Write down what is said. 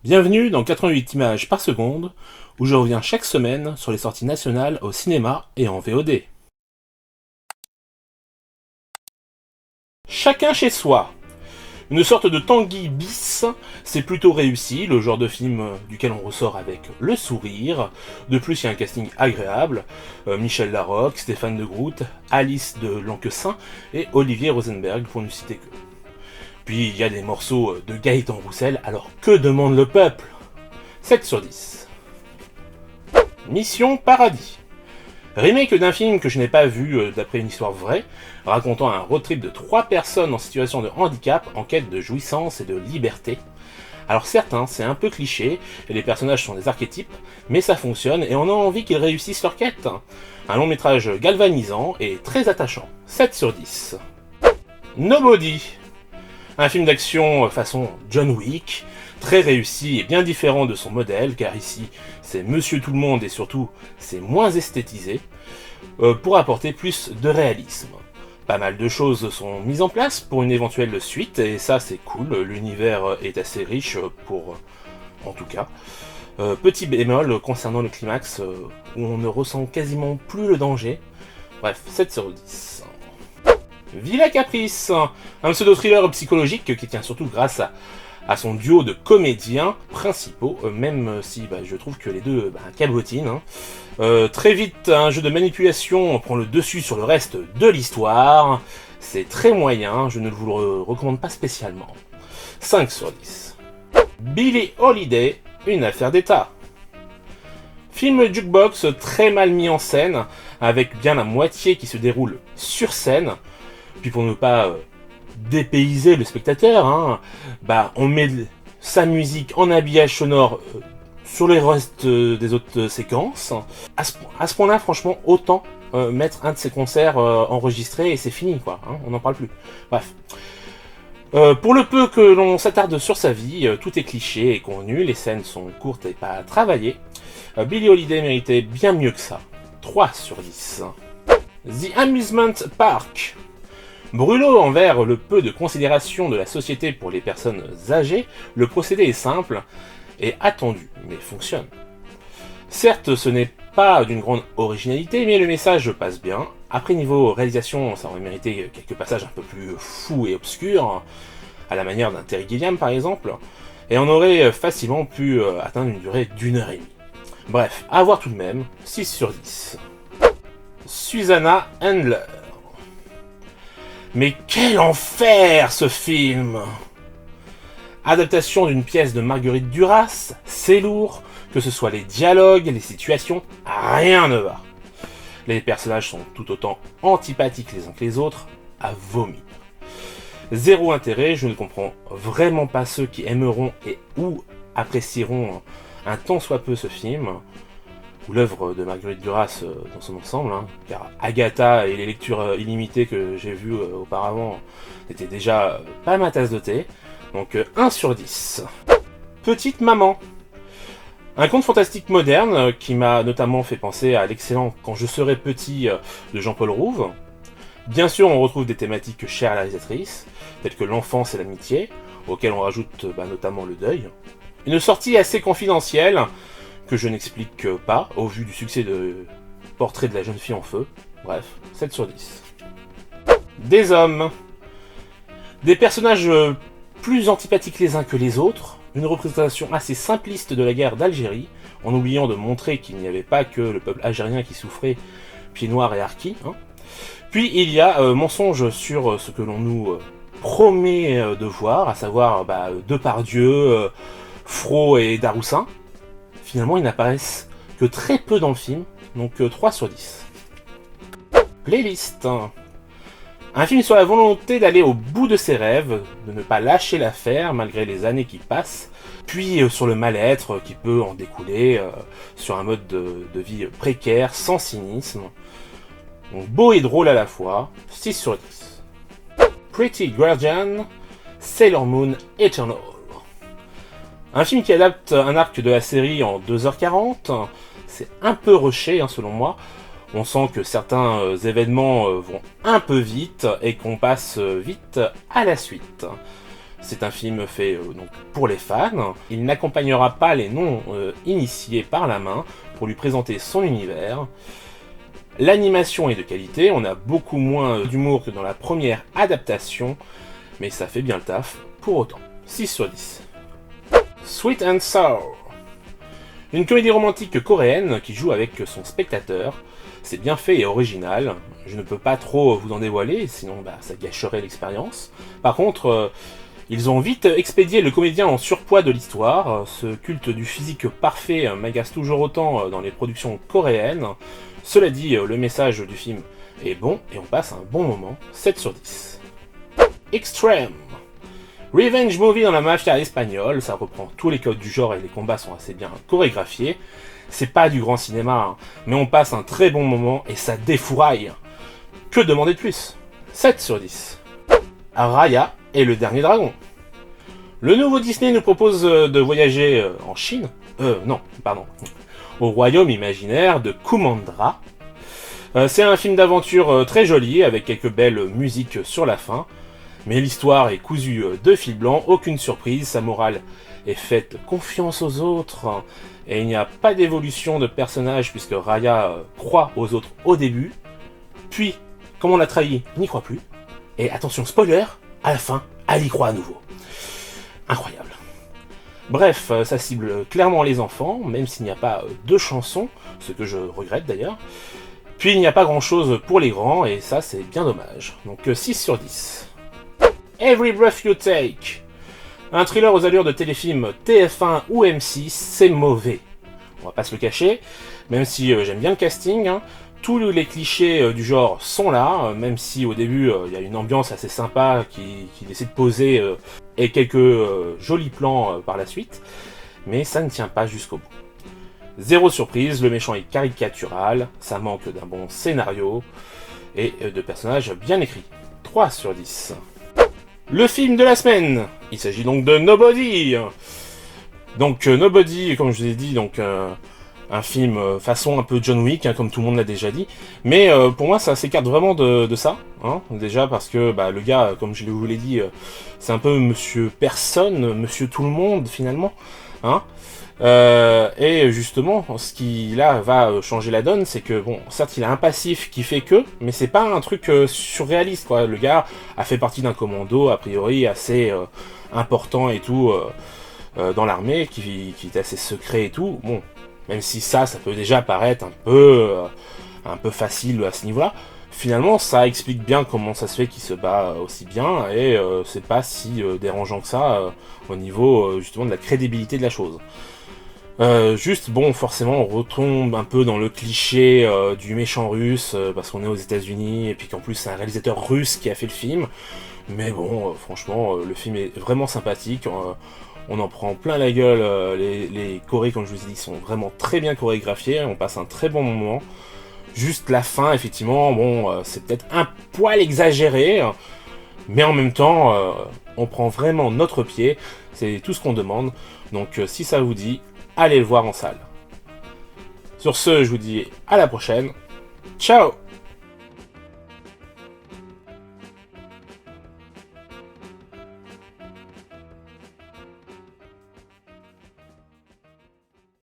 Bienvenue dans 88 images par seconde, où je reviens chaque semaine sur les sorties nationales au cinéma et en VOD. Chacun chez soi. Une sorte de Tanguy bis, c'est plutôt réussi, le genre de film duquel on ressort avec le sourire. De plus, il y a un casting agréable. Michel Larocque, Stéphane de Groot, Alice de Lanquesin et Olivier Rosenberg, pour ne citer que. Puis il y a des morceaux de Gaëtan Roussel, alors que demande le peuple? 7 sur 10. Mission Paradis. Remake d'un film que je n'ai pas vu d'après une histoire vraie, racontant un road trip de 3 personnes en situation de handicap en quête de jouissance et de liberté. Alors certes, c'est un peu cliché, et les personnages sont des archétypes, mais ça fonctionne et on a envie qu'ils réussissent leur quête. Un long métrage galvanisant et très attachant. 7 sur 10. Nobody. Un film d'action façon John Wick, très réussi et bien différent de son modèle, car ici c'est Monsieur Tout-le-Monde et surtout c'est moins esthétisé, pour apporter plus de réalisme. Pas mal de choses sont mises en place pour une éventuelle suite, et ça c'est cool, l'univers est assez riche pour... en tout cas. Petit bémol concernant le climax, où on ne ressent quasiment plus le danger. Bref, 7 sur 10. Villa Caprice, un pseudo-thriller psychologique qui tient surtout grâce à son duo de comédiens principaux, même si je trouve que les deux cabotinent. Très vite, un jeu de manipulation prend le dessus sur le reste de l'histoire. C'est très moyen, je ne vous le recommande pas spécialement. 5 sur 10. Billie Holiday, une affaire d'État. Film jukebox très mal mis en scène, avec bien la moitié qui se déroule sur scène. Puis pour ne pas dépayser le spectateur, on met sa musique en habillage sonore sur les restes des autres séquences. À ce point-là, franchement, autant mettre un de ces concerts enregistrés et c'est fini, quoi. On n'en parle plus. Bref. Pour le peu que l'on s'attarde sur sa vie, tout est cliché et convenu, les scènes sont courtes et pas travaillées. Billie Holiday méritait bien mieux que ça. 3 sur 10. The Amusement Park. Brûlot envers le peu de considération de la société pour les personnes âgées, le procédé est simple et attendu, mais fonctionne. Certes, ce n'est pas d'une grande originalité, mais le message passe bien. Après, niveau réalisation, ça aurait mérité quelques passages un peu plus fous et obscurs, à la manière d'un Terry Gilliam par exemple, et on aurait facilement pu atteindre une durée d'1h30. Bref, à voir tout de même, 6 sur 10. Susanna Handler. Mais quel enfer ce film! Adaptation d'une pièce de Marguerite Duras, c'est lourd, que ce soit les dialogues, les situations, rien ne va. Les personnages sont tout autant antipathiques les uns que les autres, à vomir. Zéro intérêt, je ne comprends vraiment pas ceux qui aimeront et ou apprécieront un tant soit peu ce film, ou l'œuvre de Marguerite Duras dans son ensemble, car Agatha et les lectures illimitées que j'ai vues auparavant étaient déjà pas ma tasse de thé, donc 1 sur 10. Petite maman. Un conte fantastique moderne qui m'a notamment fait penser à l'excellent Quand je serai petit de Jean-Paul Rouve. Bien sûr, on retrouve des thématiques chères à la réalisatrice, telles que l'enfance et l'amitié, auxquelles on rajoute notamment le deuil. Une sortie assez confidentielle, que je n'explique pas, au vu du succès de Portrait de la jeune fille en feu. Bref, 7 sur 10. Des hommes. Des personnages plus antipathiques les uns que les autres, une représentation assez simpliste de la guerre d'Algérie, en oubliant de montrer qu'il n'y avait pas que le peuple algérien qui souffrait, pieds noirs et harkis. Puis il y a mensonge sur ce que l'on nous promet de voir, à savoir Depardieu, Fro et Daroussin. Finalement, ils n'apparaissent que très peu dans le film, donc 3 sur 10. Playlist. Un film sur la volonté d'aller au bout de ses rêves, de ne pas lâcher l'affaire malgré les années qui passent, puis sur le mal-être qui peut en découler, sur un mode de vie précaire, sans cynisme. Donc beau et drôle à la fois, 6 sur 10. Pretty Guardian, Sailor Moon Eternal. Un film qui adapte un arc de la série en 2h40, c'est un peu rushé selon moi. On sent que certains événements vont un peu vite et qu'on passe vite à la suite. C'est un film fait donc pour les fans. Il n'accompagnera pas les non initiés par la main pour lui présenter son univers. L'animation est de qualité, on a beaucoup moins d'humour que dans la première adaptation, mais ça fait bien le taf pour autant. 6 sur 10. Sweet and Sour. Une comédie romantique coréenne qui joue avec son spectateur. C'est bien fait et original. Je ne peux pas trop vous en dévoiler, sinon ça gâcherait l'expérience. Par contre, ils ont vite expédié le comédien en surpoids de l'histoire. Ce culte du physique parfait m'agace toujours autant dans les productions coréennes. Cela dit, le message du film est bon et on passe un bon moment. 7 sur 10. Extreme. Revenge movie dans la mafia espagnole, ça reprend tous les codes du genre et les combats sont assez bien chorégraphiés. C'est pas du grand cinéma, mais on passe un très bon moment et ça défouraille. Que demander de plus? 7 sur 10. Raya et le dernier dragon. Le nouveau Disney nous propose de voyager en Chine. Au royaume imaginaire de Kumandra. C'est un film d'aventure très joli, avec quelques belles musiques sur la fin. Mais l'histoire est cousue de fil blanc, aucune surprise, sa morale est faite confiance aux autres, et il n'y a pas d'évolution de personnage puisque Raya croit aux autres au début, puis, comme on l'a trahi, il n'y croit plus, et attention spoiler, à la fin, elle y croit à nouveau. Incroyable. Bref, ça cible clairement les enfants, même s'il n'y a pas de chansons, ce que je regrette d'ailleurs. Puis il n'y a pas grand chose pour les grands, et ça c'est bien dommage. Donc 6 sur 10. Every Breath You Take. Un thriller aux allures de téléfilm TF1 ou M6, c'est mauvais. On va pas se le cacher, même si j'aime bien le casting, tous les clichés du genre sont là, même si au début il y a une ambiance assez sympa qui essaie de poser et quelques jolis plans par la suite, mais ça ne tient pas jusqu'au bout. Zéro surprise, le méchant est caricatural, ça manque d'un bon scénario et de personnages bien écrits. 3 sur 10. Le film de la semaine, il s'agit donc de Nobody. Donc Nobody, comme je vous ai dit, un film façon un peu John Wick, comme tout le monde l'a déjà dit. Mais pour moi, ça s'écarte vraiment de ça. Déjà parce que le gars, comme je vous l'ai dit, c'est un peu Monsieur Personne, Monsieur Tout le Monde finalement. Et justement, ce qui là va changer la donne, c'est que certes il a un passif qui fait que, mais c'est pas un truc surréaliste quoi. Le gars a fait partie d'un commando a priori assez important et tout dans l'armée, qui est assez secret et tout. Bon, même si ça peut déjà paraître un peu facile à ce niveau-là. Finalement, ça explique bien comment ça se fait qu'il se bat aussi bien et c'est pas si dérangeant que ça au niveau justement de la crédibilité de la chose. Forcément, on retombe un peu dans le cliché du méchant russe, parce qu'on est aux États-Unis et puis qu'en plus c'est un réalisateur russe qui a fait le film. Mais franchement, le film est vraiment sympathique. On en prend plein la gueule. Les chorés, comme je vous ai dit, sont vraiment très bien chorégraphiés. On passe un très bon moment. Juste la fin, effectivement, c'est peut-être un poil exagéré, mais en même temps, on prend vraiment notre pied. C'est tout ce qu'on demande. Donc, si ça vous dit, allez le voir en salle. Sur ce, je vous dis à la prochaine. Ciao!